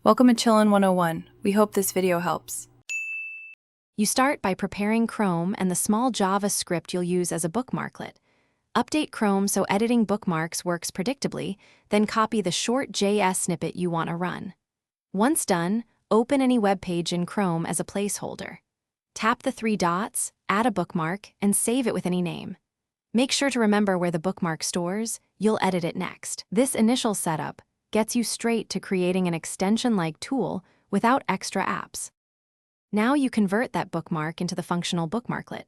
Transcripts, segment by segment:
Welcome to Chillin' 101. We hope this video helps. You start by preparing Chrome and the small JavaScript you'll use as a bookmarklet. Update Chrome so editing bookmarks works predictably, then copy the short JS snippet you want to run. Once done, open any web page in Chrome as a placeholder. Tap the three dots, add a bookmark, and save it with any name. Make sure to remember where the bookmark stores. You'll edit it next. This initial setup gets you straight to creating an extension-like tool without extra apps. Now you convert that bookmark into the functional bookmarklet.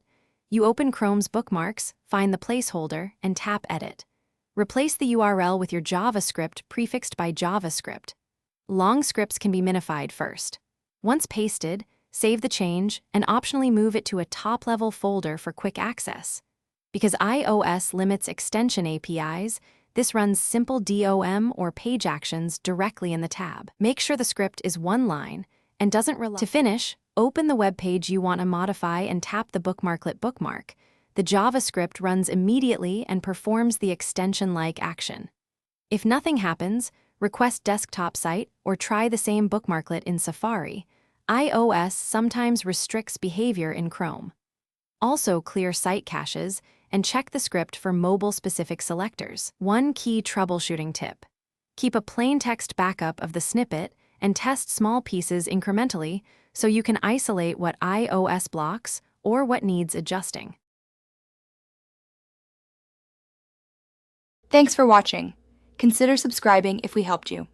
You open Chrome's bookmarks, find the placeholder, and tap Edit. Replace the URL with your JavaScript prefixed by JavaScript. Long scripts can be minified first. Once pasted, save the change and optionally move it to a top-level folder for quick access. Because iOS limits extension APIs, this runs simple DOM or page actions directly in the tab. Make sure the script is one line and doesn't rely. To finish, open the web page you want to modify and tap the bookmarklet bookmark. The JavaScript runs immediately and performs the extension-like action. If nothing happens, request desktop site or try the same bookmarklet in Safari. iOS sometimes restricts behavior in Chrome. Also clear site caches and check the script for mobile-specific selectors. One key troubleshooting tip: keep a plain text backup of the snippet and test small pieces incrementally so you can isolate what iOS blocks or what needs adjusting. Thanks for watching. Consider subscribing if we helped you.